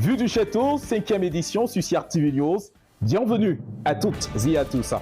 Vue du Château, 5e édition sur CRT News. Bienvenue à toutes et à tous.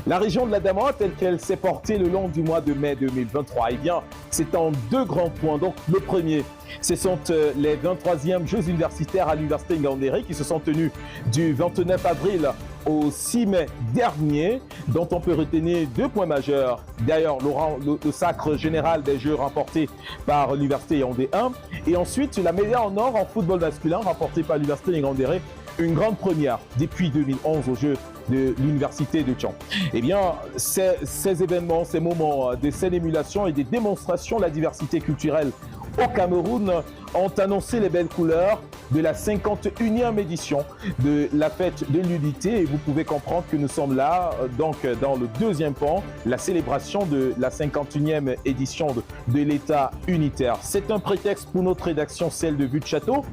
La région de la Damawa, telle qu'elle s'est portée le long du mois de mai 2023, eh bien, c'est en deux grands points. Donc, le premier, ce sont les 23e Jeux universitaires à l'Université Ngaoundéré qui se sont tenus du 29 avril au 6 mai dernier, dont on peut retenir deux points majeurs. D'ailleurs, le sacre général des Jeux remporté par l'Université Yaoundé 1, et ensuite la médaille en or en football masculin remportée par l'Université Ngaoundéré, une grande première depuis 2011 aux Jeux de l'Université de Tian. Eh bien, ces événements, ces moments de scène émulation et des démonstrations de la diversité culturelle au Cameroun ont annoncé les belles couleurs de la 51e édition de la fête de l'unité, et vous pouvez comprendre que nous sommes là donc dans le deuxième pan, la célébration de la 51e édition de l'État unitaire. C'est un prétexte pour notre rédaction, celle de Vue de Château,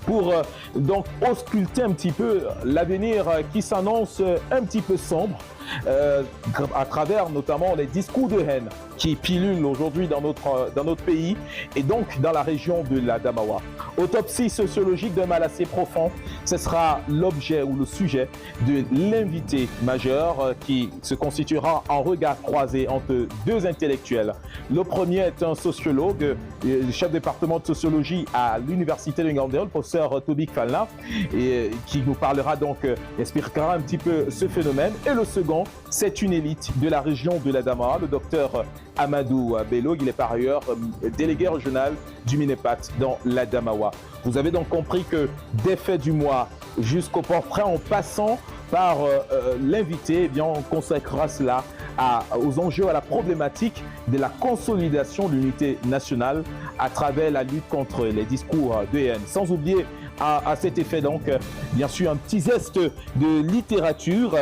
pour donc ausculter un petit peu l'avenir qui s'annonce un petit peu sombre à travers notamment les discours de haine qui pilulent aujourd'hui dans notre pays et donc dans la région de la Damawa. Autopsie sociologique d'un mal assez profond, ce sera l'objet ou le sujet de l'invité majeur qui se constituera en regard croisé entre deux intellectuels. Le premier est un sociologue, chef de département de sociologie à l'Université de Ngaoundéré, le professeur Tobik Falna, et qui nous parlera donc, expliquera un petit peu ce phénomène. Et le second, c'est une élite de la région de la Damawa, le docteur Amadou Bello. Il est par ailleurs délégué régional du Minepat dans la Damawa. Vous avez donc compris que des faits du mois jusqu'au portrait, en passant par l'invité, eh bien, on consacrera cela aux enjeux, à la problématique de la consolidation de l'unité nationale à travers la lutte contre les discours de haine. Sans oublier à cet effet donc, bien sûr, un petit zeste de littérature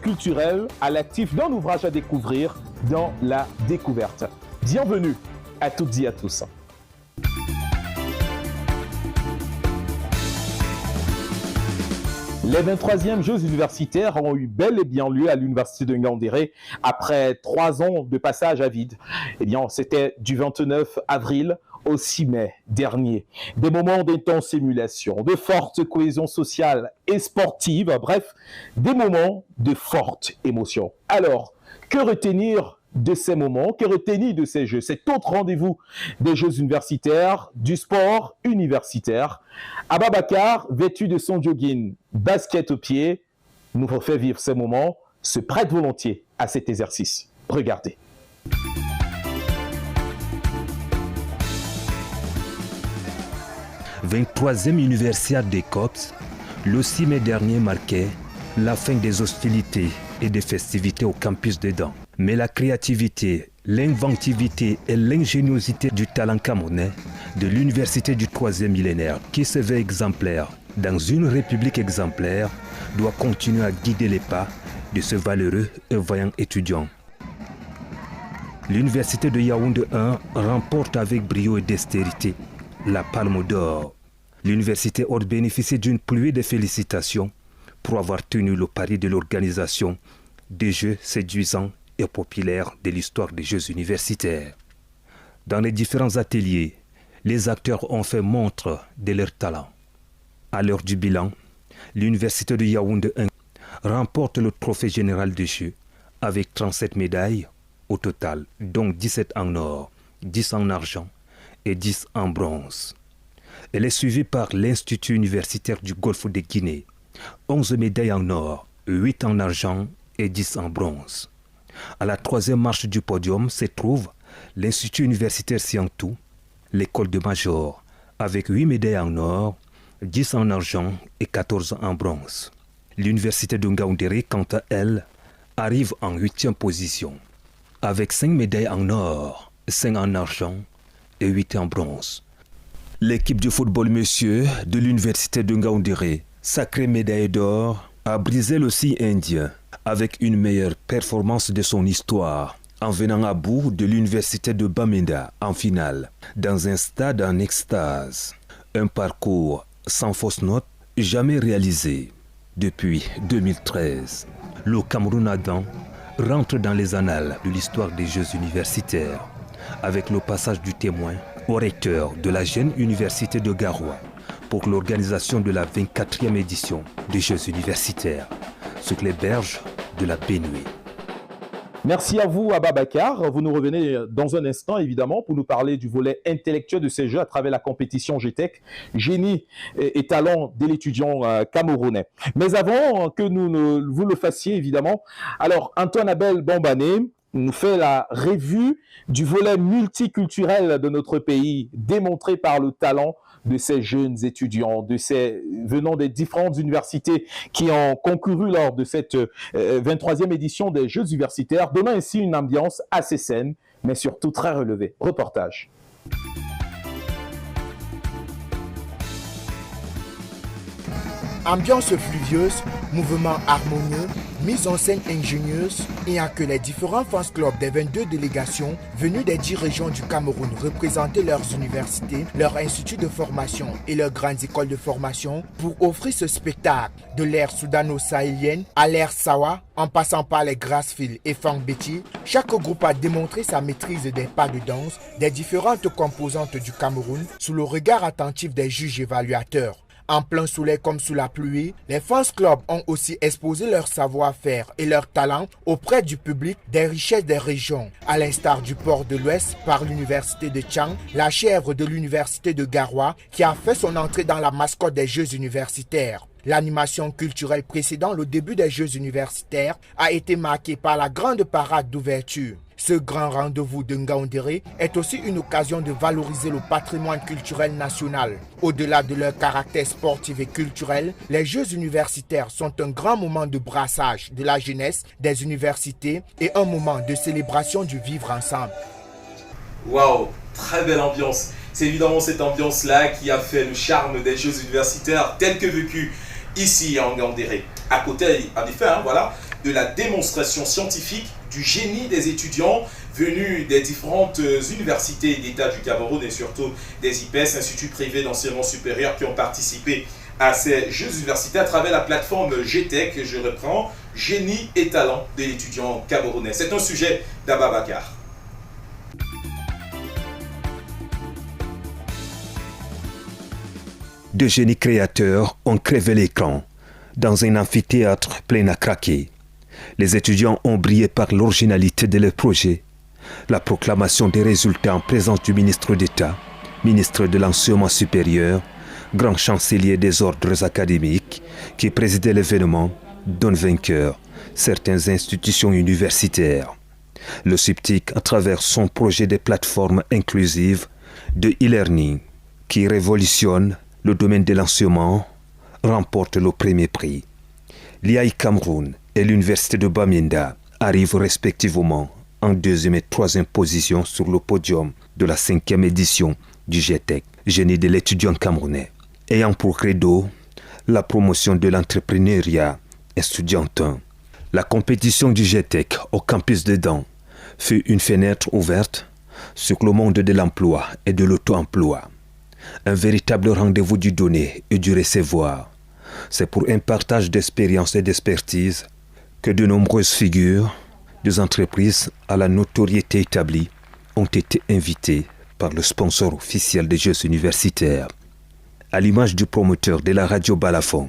culturelle à l'actif d'un ouvrage à découvrir dans la découverte. Bienvenue à toutes et à tous. Les 23e Jeux universitaires ont eu bel et bien lieu à l'Université de Ngaoundéré après 3 ans de passage à vide. Eh bien, c'était du 29 avril au 6 mai dernier. Des moments d'intense émulation, de forte cohésion sociale et sportive, bref, des moments de forte émotion. Alors, que retenir de ces moments, que retenir de ces Jeux, cet autre rendez-vous des Jeux universitaires, du sport universitaire? Ababakar, vêtu de son jogging, basket au pied, nous refait vivre ces moments, se prête volontiers à cet exercice. Regardez. « 23e Universiade des COPS, le 6 mai dernier marquait la fin des hostilités et des festivités au campus d'Edan. Mais la créativité, l'inventivité et l'ingéniosité du talent camerounais de l'université du 3e millénaire, qui se veut exemplaire dans une république exemplaire, doit continuer à guider les pas de ce valeureux et vaillant étudiant. L'université de Yaoundé 1 remporte avec brio et dextérité la Palme d'Or. L'université hôte bénéficie d'une pluie de félicitations pour avoir tenu le pari de l'organisation des Jeux séduisants et populaires de l'histoire des Jeux universitaires. Dans les différents ateliers, les acteurs ont fait montre de leur talent. À l'heure du bilan, l'université de Yaoundé 1 remporte le trophée général des Jeux avec 37 médailles au total, dont 17 en or, 10 en argent et 10 en bronze. Elle est suivie par l'Institut universitaire du Golfe de Guinée, 11 médailles en or, 8 en argent et 10 en bronze. À la 3e marche du podium se trouve l'Institut universitaire Siantou, l'école de Major, avec 8 médailles en or, 10 en argent et 14 en bronze. L'université de Ngaoundéré, quant à elle, arrive en 8e position, avec 5 médailles en or, 5 en argent et 8 en bronze. L'équipe du football monsieur de l'université de Ngaoundéré, sacrée médaille d'or, a brisé le signe indien avec une meilleure performance de son histoire en venant à bout de l'université de Bamenda en finale, dans un stade en extase. Un parcours sans fausse note jamais réalisé depuis 2013. Le Cameroun Adam rentre dans les annales de l'histoire des Jeux universitaires avec le passage du témoin au recteur de la jeune université de Garoua pour l'organisation de la 24e édition des Jeux universitaires sur les berges de la Benue. Merci à vous, Ababakar. Vous nous revenez dans un instant, évidemment, pour nous parler du volet intellectuel de ces Jeux à travers la compétition GTEC, génie et talent de l'étudiant camerounais. Mais avant que vous le fassiez, évidemment, alors Antoine Abel Bambané nous fait la revue du volet multiculturel de notre pays, démontré par le talent de ces jeunes étudiants, venant des différentes universités qui ont concouru lors de cette 23e édition des Jeux universitaires, donnant ainsi une ambiance assez saine, mais surtout très relevée. Reportage. Ambiance fluvieuse, mouvement harmonieux, mise en scène ingénieuse et à que les différents fans clubs des 22 délégations venues des 10 régions du Cameroun représenter leurs universités, leurs instituts de formation et leurs grandes écoles de formation pour offrir ce spectacle de l'ère soudano-sahélienne à l'ère Sawa, en passant par les Grassfield et Fangbeti. Chaque groupe a démontré sa maîtrise des pas de danse des différentes composantes du Cameroun sous le regard attentif des juges évaluateurs. En plein soleil comme sous la pluie, les fans clubs ont aussi exposé leur savoir-faire et leur talent auprès du public des richesses des régions, à l'instar du port de l'Ouest par l'université de Tchang, la chèvre de l'université de Garoua qui a fait son entrée dans la mascotte des Jeux universitaires. L'animation culturelle précédant le début des Jeux universitaires a été marquée par la grande parade d'ouverture. Ce grand rendez-vous de Ngaoundéré est aussi une occasion de valoriser le patrimoine culturel national. Au-delà de leur caractère sportif et culturel, les Jeux universitaires sont un grand moment de brassage de la jeunesse des universités et un moment de célébration du vivre ensemble. Waouh, très belle ambiance. C'est évidemment cette ambiance-là qui a fait le charme des Jeux universitaires tels que vécus ici en Ngaoundéré. À côté, en effet, de la démonstration scientifique du génie des étudiants venus des différentes universités d'État du Cameroun et surtout des IPES, instituts privés d'enseignement supérieur qui ont participé à ces Jeux universitaires à travers la plateforme GTEC, je reprends, génie et talent de l'étudiant camerounais. C'est un sujet d'Ababakar. Deux génies créateurs ont crevé l'écran dans un amphithéâtre plein à craquer. Les étudiants ont brillé par l'originalité de leur projet. La proclamation des résultats en présence du ministre d'État, ministre de l'Enseignement supérieur, grand chancelier des ordres académiques, qui présidait l'événement, donne vainqueur certaines institutions universitaires. Le SUPTIC, à travers son projet de plateforme inclusive de e-learning, qui révolutionne le domaine de l'enseignement, remporte le premier prix. L'IAI Cameroun et l'Université de Bamenda arrivent respectivement en deuxième et troisième position sur le podium de la 5e édition du GTEC, génie de l'étudiant camerounais, ayant pour credo la promotion de l'entrepreneuriat estudiantin. La compétition du GTEC au campus de Dan fut une fenêtre ouverte sur le monde de l'emploi et de l'auto-emploi. Un véritable rendez-vous du donner et du recevoir. C'est pour un partage d'expérience et d'expertise que de nombreuses figures des entreprises à la notoriété établie ont été invitées par le sponsor officiel des Jeux universitaires. À l'image du promoteur de la radio Balafon,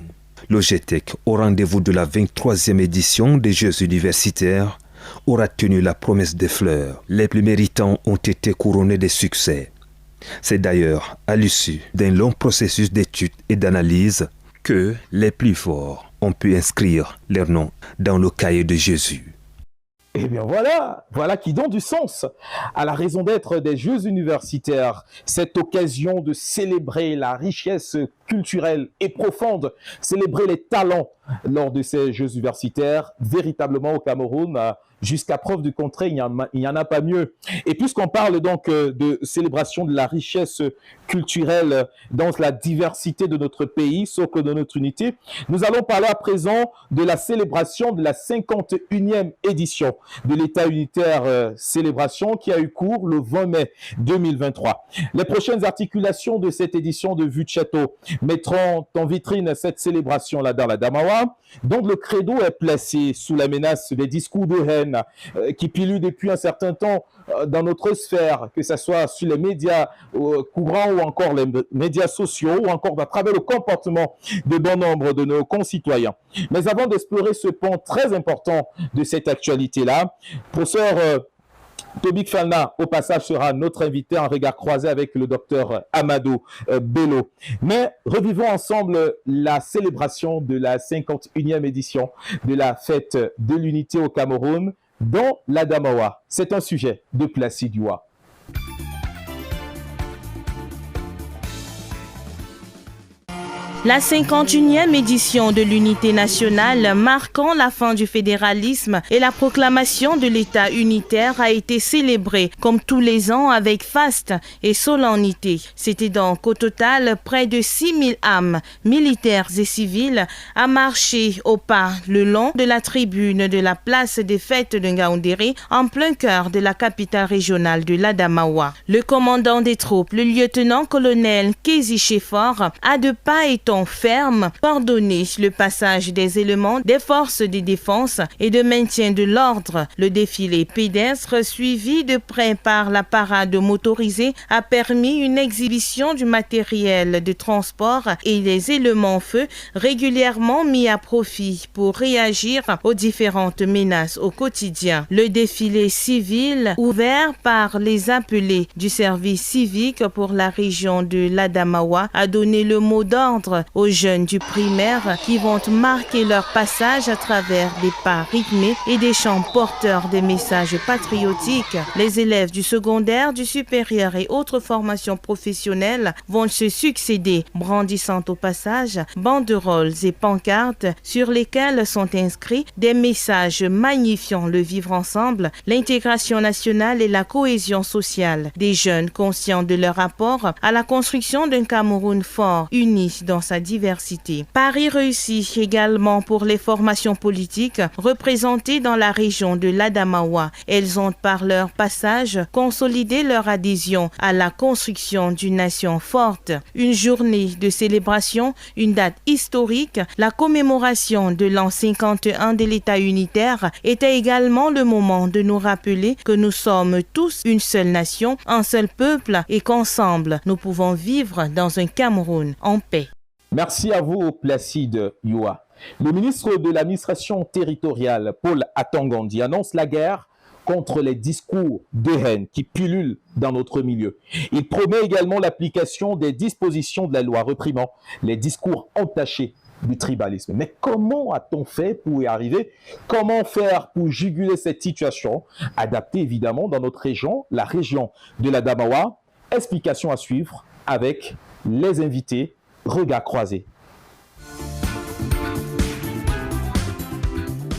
le GTEC, au rendez-vous de la 23e édition des Jeux universitaires, aura tenu la promesse des fleurs. Les plus méritants ont été couronnés de succès. C'est d'ailleurs à l'issue d'un long processus d'étude et d'analyse que les plus forts ont pu inscrire leur nom dans le cahier de Jésus. Eh bien voilà qui donne du sens à la raison d'être des Jeux universitaires. Cette occasion de célébrer la richesse culturelle et profonde, célébrer les talents lors de ces Jeux universitaires, véritablement au Cameroun, jusqu'à preuve du contraire, il n'y en a pas mieux. Et puisqu'on parle donc de célébration de la richesse culturelle dans la diversité de notre pays, socle de notre unité, nous allons parler à présent de la célébration de la 51e édition de l'État unitaire célébration qui a eu cours le 20 mai 2023. Les prochaines articulations de cette édition de Vue de Château mettront en vitrine cette célébration-là dans la Damawa, dont le credo est placé sous la menace des discours de haine haine qui pilule depuis un certain temps dans notre sphère, que ce soit sur les médias courants ou encore les médias sociaux ou encore à travers le comportement de bon nombre de nos concitoyens. Mais avant d'explorer ce pan très important de cette actualité-là, professeur Tobik Falna, au passage, sera notre invité en regard croisé avec le docteur Amadou Bello. Mais revivons ensemble la célébration de la 51e édition de la fête de l'unité au Cameroun dans l'Adamawa. C'est un sujet de Placide Youa. La 51e édition de l'unité nationale marquant la fin du fédéralisme et la proclamation de l'État unitaire a été célébrée comme tous les ans avec faste et solennité. C'était donc au total près de 6000 âmes, militaires et civiles, à marcher au pas le long de la tribune de la place des fêtes de Ngaoundéré en plein cœur de la capitale régionale de l'Adamawa. Le commandant des troupes, le lieutenant-colonel Kézi Chefor, a de pas et ferme, ordonné le passage des éléments des forces de défense et de maintien de l'ordre. Le défilé pédestre, suivi de près par la parade motorisée, a permis une exhibition du matériel de transport et des éléments feu régulièrement mis à profit pour réagir aux différentes menaces au quotidien. Le défilé civil, ouvert par les appelés du service civique pour la région de l'Adamawa, a donné le mot d'ordre aux jeunes du primaire qui vont marquer leur passage à travers des pas rythmés et des chants porteurs des messages patriotiques. Les élèves du secondaire, du supérieur et autres formations professionnelles vont se succéder, brandissant au passage banderoles et pancartes sur lesquelles sont inscrits des messages magnifiant le vivre ensemble, l'intégration nationale et la cohésion sociale. Des jeunes conscients de leur apport à la construction d'un Cameroun fort, uni dans sa diversité. Paris réussit également pour les formations politiques représentées dans la région de l'Adamawa. Elles ont par leur passage consolidé leur adhésion à la construction d'une nation forte. Une journée de célébration, une date historique, la commémoration de l'an 51 de l'État unitaire était également le moment de nous rappeler que nous sommes tous une seule nation, un seul peuple et qu'ensemble nous pouvons vivre dans un Cameroun en paix. Merci à vous, Placide Youa. Le ministre de l'administration territoriale, Paul Atangandi, annonce la guerre contre les discours de haine qui pullulent dans notre milieu. Il promet également l'application des dispositions de la loi réprimant les discours entachés du tribalisme. Mais comment a-t-on fait pour y arriver? Comment faire pour juguler cette situation? Adaptée évidemment dans notre région, la région de l'Adamawa. Explication à suivre avec les invités. Regard croisé.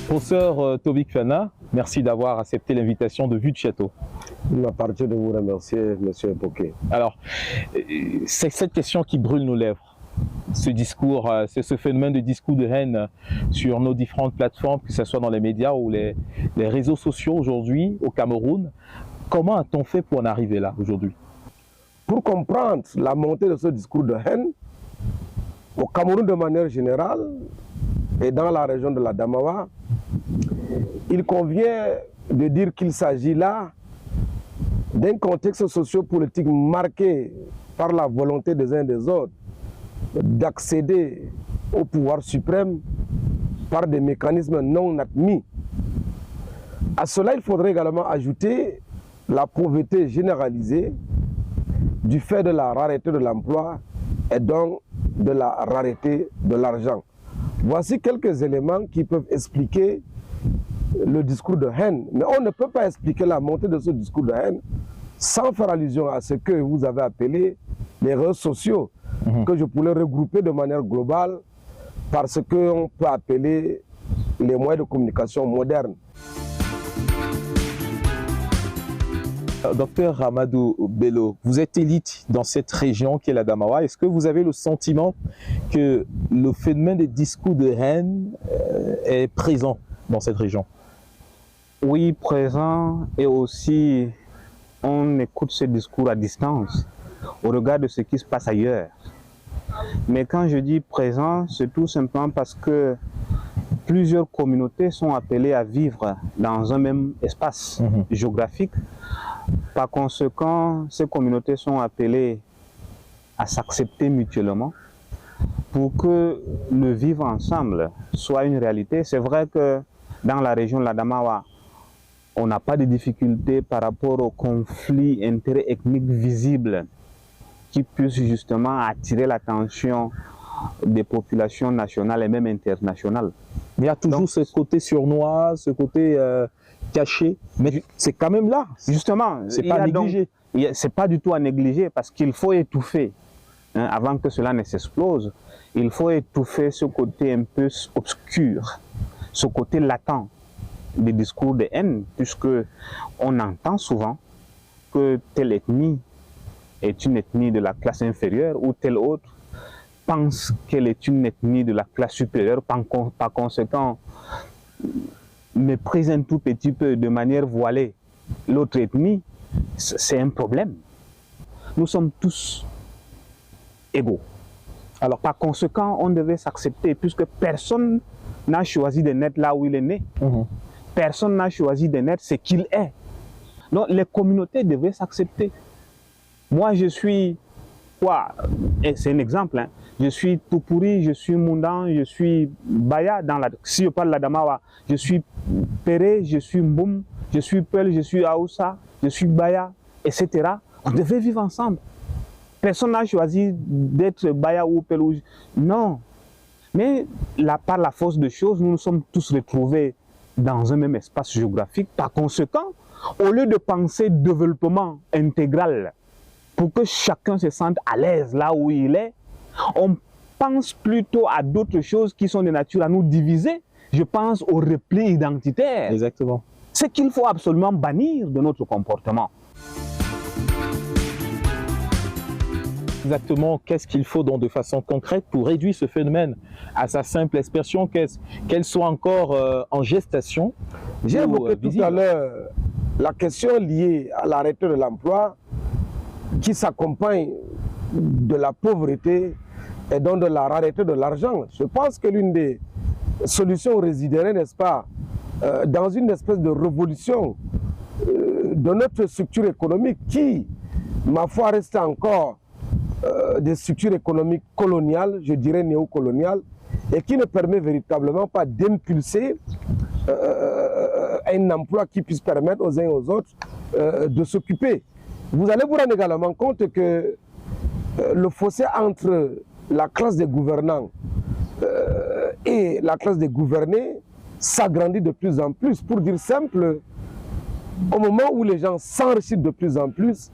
Professeur Tobik Falna, merci d'avoir accepté l'invitation de Vue de Château. Il m'appartient de vous remercier, M. Poquet. Alors, c'est cette question qui brûle nos lèvres. Ce discours, c'est ce phénomène de discours de haine sur nos différentes plateformes, que ce soit dans les médias ou les réseaux sociaux aujourd'hui au Cameroun. Comment a-t-on fait pour en arriver là aujourd'hui? Pour comprendre la montée de ce discours de haine, au Cameroun de manière générale et dans la région de l'Adamawa, il convient de dire qu'il s'agit là d'un contexte socio-politique marqué par la volonté des uns et des autres d'accéder au pouvoir suprême par des mécanismes non admis. À cela, il faudrait également ajouter la pauvreté généralisée du fait de la rareté de l'emploi et donc de la rareté de l'argent. Voici quelques éléments qui peuvent expliquer le discours de haine. Mais on ne peut pas expliquer la montée de ce discours de haine sans faire allusion à ce que vous avez appelé les réseaux sociaux, que je pourrais regrouper de manière globale par ce qu'on peut appeler les moyens de communication modernes. Docteur Amadou Bello, vous êtes élite dans cette région qui est l'Adamawa. Est-ce que vous avez le sentiment que le phénomène des discours de haine est présent dans cette région? Oui, présent, et aussi on écoute ce discours à distance au regard de ce qui se passe ailleurs. Mais quand je dis présent, c'est tout simplement parce que plusieurs communautés sont appelées à vivre dans un même espace géographique. Par conséquent, ces communautés sont appelées à s'accepter mutuellement pour que le vivre ensemble soit une réalité. C'est vrai que dans la région de l'Adamawa, on n'a pas de difficultés par rapport aux conflits interethniques visibles qui puissent justement attirer l'attention des populations nationales et même internationales. Il y a toujours ce côté sournois, ce côté caché, mais c'est quand même là. Justement, c'est pas négligé. C'est pas du tout à négliger parce qu'il faut étouffer, avant que cela ne s'explose, il faut étouffer ce côté un peu obscur, ce côté latent des discours de haine, puisque on entend souvent que telle ethnie est une ethnie de la classe inférieure ou telle autre pense qu'elle est une ethnie de la classe supérieure, par conséquent méprise un tout petit peu de manière voilée l'autre ethnie. C'est un problème. Nous sommes tous égaux. Alors par conséquent, on devait s'accepter puisque personne n'a choisi de naître là où il est né. Personne n'a choisi de naître ce qu'il est. Donc les communautés devaient s'accepter. Moi je suis quoi? C'est un exemple. Hein. Je suis Tupuri, je suis Mundan, je suis Baya. Si je parle de l'Adamawa, je suis Péré, je suis Mboum, je suis Peul, je suis Aoussa, je suis Baya, etc. On devait vivre ensemble. Personne n'a choisi d'être Baya ou Peul. Non. Mais là, par la force des choses, nous nous sommes tous retrouvés dans un même espace géographique. Par conséquent, au lieu de penser développement intégral pour que chacun se sente à l'aise là où il est, on pense plutôt à d'autres choses qui sont de nature à nous diviser. Je pense au repli identitaire. Exactement. Ce qu'il faut absolument bannir de notre comportement. Exactement, qu'est-ce qu'il faut donc de façon concrète pour réduire ce phénomène à sa simple expression, qu'elle soit encore en gestation? J'ai évoqué tout à l'heure la question liée à l'arrêté de l'emploi qui s'accompagne de la pauvreté et donc de la rareté de l'argent. Je pense que l'une des solutions résiderait, n'est-ce pas, dans une espèce de révolution de notre structure économique qui, ma foi, reste encore des structures économiques coloniales, je dirais néocoloniales, et qui ne permet véritablement pas d'impulser un emploi qui puisse permettre aux uns et aux autres de s'occuper. Vous allez vous rendre également compte que le fossé entre la classe des gouvernants et la classe des gouvernés s'agrandit de plus en plus. Pour dire simple, au moment où les gens s'enrichissent de plus en plus,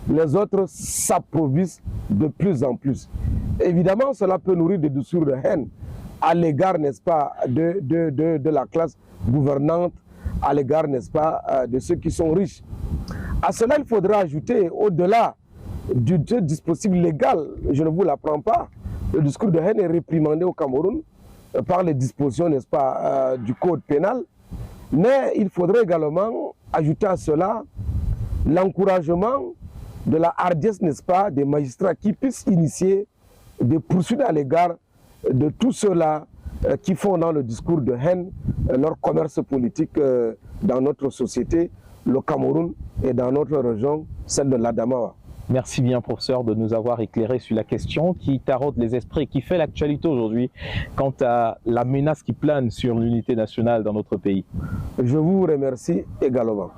les autres s'approviennent de plus en plus. Évidemment, cela peut nourrir des discours de haine à l'égard, n'est-ce pas, de la classe gouvernante, à l'égard, n'est-ce pas, de ceux qui sont riches. À cela, il faudra ajouter, au-delà du dispositif légal, je ne vous l'apprends pas, le discours de haine est réprimandé au Cameroun par les dispositions, n'est-ce pas, du code pénal. Mais il faudrait également ajouter à cela l'encouragement de la hardiesse, n'est-ce pas, des magistrats qui puissent initier des poursuites à l'égard de tous ceux-là qui font dans le discours de haine leur commerce politique dans notre société, le Cameroun et dans notre région, celle de l'Adamawa. Merci bien, professeur, de nous avoir éclairé sur la question qui taraude les esprits et qui fait l'actualité aujourd'hui quant à la menace qui plane sur l'unité nationale dans notre pays. Je vous remercie également.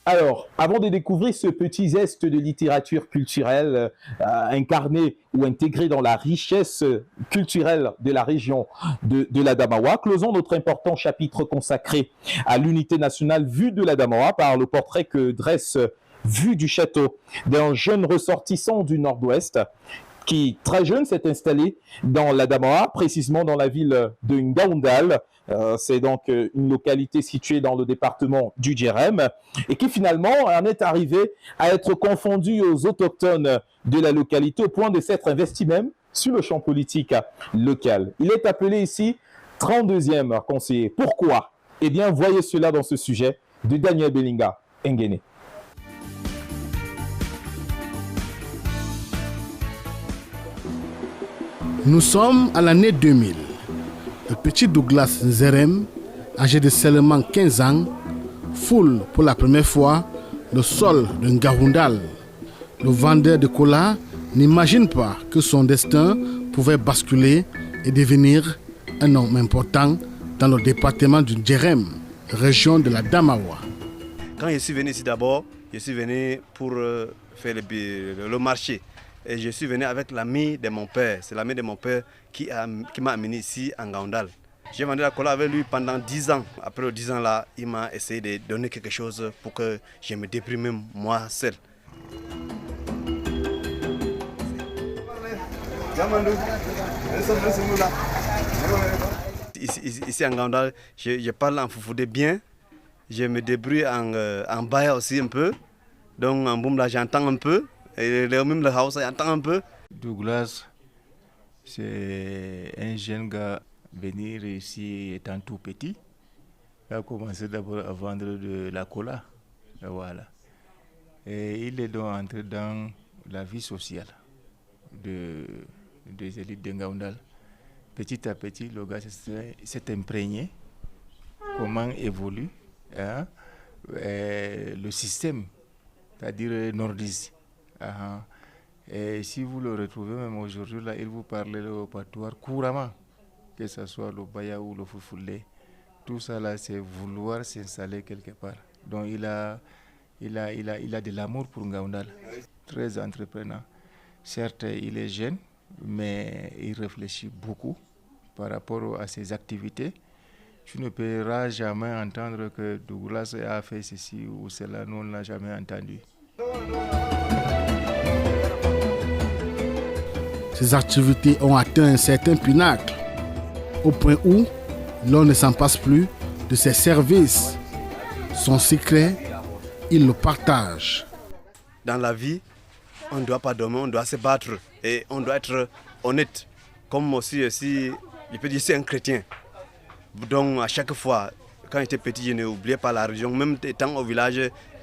Alors, avant de découvrir ce petit zeste de littérature culturelle incarné ou intégré dans la richesse culturelle de la région de l'Adamawa, closons notre important chapitre consacré à l'unité nationale vue de l'Adamawa par le portrait que dresse Vue du château d'un jeune ressortissant du nord-ouest qui, très jeune, s'est installé dans l'Adamawa, précisément dans la ville de Ngaoundal. C'est donc une localité située dans le département du Djerem et qui finalement en est arrivé à être confondu aux autochtones de la localité au point de s'être investi même sur le champ politique local. Il est appelé ici 32e conseiller. Pourquoi? Eh bien, voyez cela dans ce sujet de Daniel Belinga Nguéné. Nous sommes à l'année 2000. Le petit Douglas Nzerem, âgé de seulement 15 ans, foule pour la première fois le sol de Ngaoundal. Le vendeur de cola n'imagine pas que son destin pouvait basculer et devenir un homme important dans le département du Djerem, région de la Damawa. Quand je suis venu ici d'abord, je suis venu pour faire le marché. Et je suis venu avec l'ami de mon père. C'est l'ami de mon père qui m'a amené ici en Ngaoundal. J'ai vendu la cola avec lui pendant 10 ans. Après les 10 ans là, il m'a essayé de donner quelque chose pour que je me déprime même moi seul. Ici en Ngaoundal, je parle en foufoudé bien. Je me débrouille en baya aussi un peu. Donc en boum là, j'entends un peu. Et même le house, j'entends un peu. Douglas, c'est un jeune gars venir ici étant tout petit. Il a commencé d'abord à vendre de la cola. Et voilà. Et il est donc entré dans la vie sociale des élites de Ngaoundal. Petit à petit, le gars s'est imprégné comment évolue le système, c'est-à-dire nordiste. Et si vous le retrouvez même aujourd'hui, là, il vous parle le patois couramment, que ce soit le baya ou le foufoulé. Tout ça là, c'est vouloir s'installer quelque part. Donc il a de l'amour pour Ngaoundal, très entreprenant. Certes, il est jeune, mais il réfléchit beaucoup par rapport à ses activités. Tu ne pourras jamais entendre que Douglas a fait ceci ou cela, nous on ne l'a jamais entendu. Ces activités ont atteint un certain pinacle, au point où l'on ne s'en passe plus de ses services. Son secret, il le partage. Dans la vie, on ne doit pas dormir, on doit se battre et on doit être honnête. Comme aussi, je peux dire, c'est un chrétien. Donc à chaque fois, quand j'étais petit, je n'oubliais pas la religion. Même étant au village,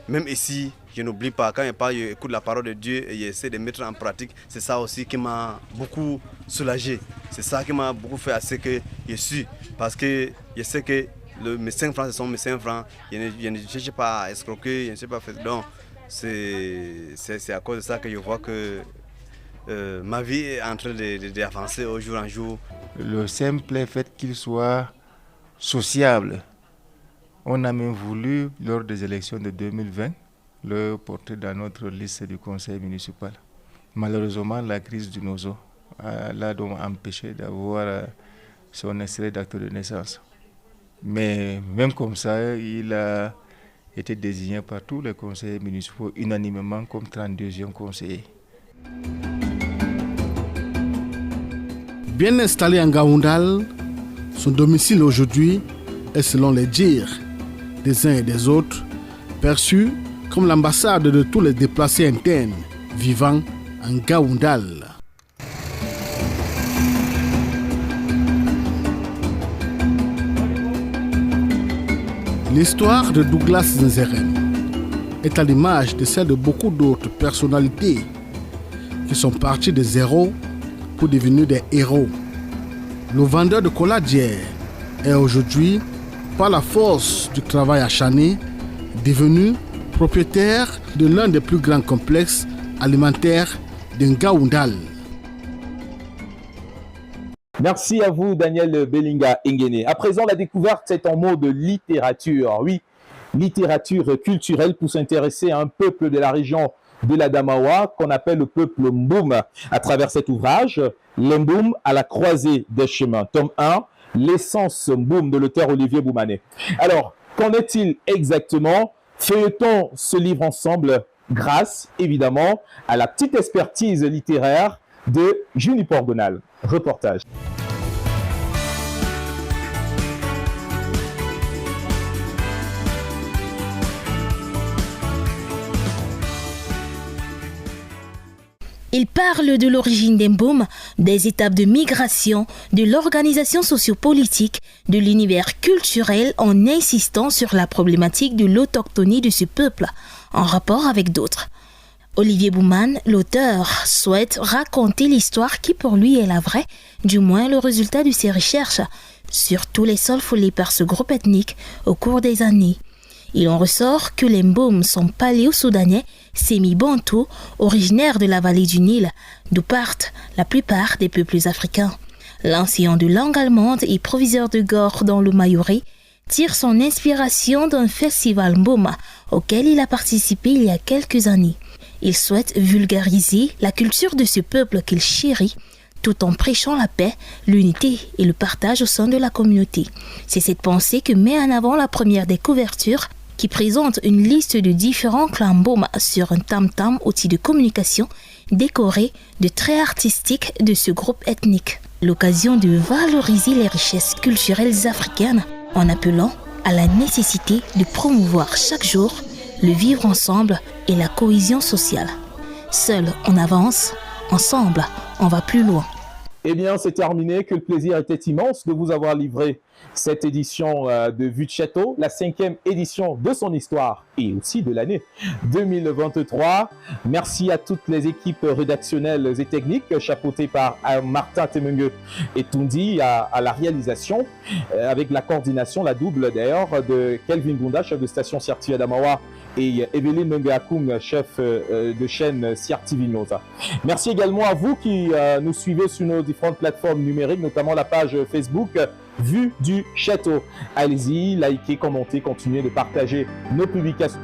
même ici, je n'oublie pas. Quand j'écoute la parole de Dieu et j'essaie de mettre en pratique, c'est ça aussi qui m'a beaucoup soulagé. C'est ça qui m'a beaucoup fait à ce que je suis. Parce que je sais que mes 5 francs, ce sont mes 5 francs. Je ne cherche pas à escroquer, je ne sais pas faire. Donc c'est à cause de ça que je vois que ma vie est en train d'avancer au jour en jour. Le simple fait qu'il soit sociable. On a même voulu, lors des élections de 2020, le porter dans notre liste du conseil municipal. Malheureusement, la crise du Nozo l'a donc empêché d'avoir son extrait d'acte de naissance. Mais même comme ça, il a été désigné par tous les conseillers municipaux unanimement comme 32e conseiller. Bien installé en Ngaoundal, son domicile aujourd'hui est, selon les dires des uns et des autres, perçu comme l'ambassade de tous les déplacés internes vivant en Ngaoundal. L'histoire de Douglas Nzerem est à l'image de celle de beaucoup d'autres personnalités qui sont partis de zéro pour devenir des héros. Le vendeur de cola d'hier est aujourd'hui, par la force du travail acharné, devenu propriétaire de l'un des plus grands complexes alimentaires de Ngaoundal. Merci à vous, Daniel Belinga Ngene. À présent, la découverte est en mode littérature. Oui, littérature culturelle pour s'intéresser à un peuple de la région de la Damawa qu'on appelle le peuple Mboum. À travers cet ouvrage, les Mboum à la croisée des chemins, tome 1, l'essence Mboum de l'auteur Olivier Boumané. Alors, qu'en est-il exactement? Feuilletons ce livre ensemble grâce, évidemment, à la petite expertise littéraire de Junie Porgonal. Reportage. Il parle de l'origine des Mboum, des étapes de migration, de l'organisation sociopolitique, de l'univers culturel en insistant sur la problématique de l'autochtonie de ce peuple, en rapport avec d'autres. Olivier Bouman, l'auteur, souhaite raconter l'histoire qui pour lui est la vraie, du moins le résultat de ses recherches, sur tous les sols foulés par ce groupe ethnique au cours des années. Il en ressort que les Mboum sont paléo-soudanais, semi-bantous, originaires de la vallée du Nil, d'où partent la plupart des peuples africains. L'enseignant de langue allemande et proviseur de gore dans le Mayoré tire son inspiration d'un festival Mboum auquel il a participé il y a quelques années. Il souhaite vulgariser la culture de ce peuple qu'il chérit tout en prêchant la paix, l'unité et le partage au sein de la communauté. C'est cette pensée que met en avant la première des couvertures qui présente une liste de différents clans Mboum sur un tam-tam, outil de communication décoré de traits artistiques de ce groupe ethnique. L'occasion de valoriser les richesses culturelles africaines en appelant à la nécessité de promouvoir chaque jour le vivre ensemble et la cohésion sociale. Seul on avance, ensemble on va plus loin. Eh bien, c'est terminé. Que le plaisir était immense de vous avoir livré cette édition de Vue de Château, la 5e édition de son histoire et aussi de l'année 2023. Merci à toutes les équipes rédactionnelles et techniques chapeautées par Martin Temengue et Tundi à la réalisation, avec la coordination, la double d'ailleurs, de Kelvin Gunda, chef de station CRTV Adamawa, et Evelyne Mengakoum, chef de chaîne CRTV News. Merci également à vous qui nous suivez sur nos différentes plateformes numériques, notamment la page Facebook Vue du Château. Allez-y, likez, commentez, continuez de partager nos publications.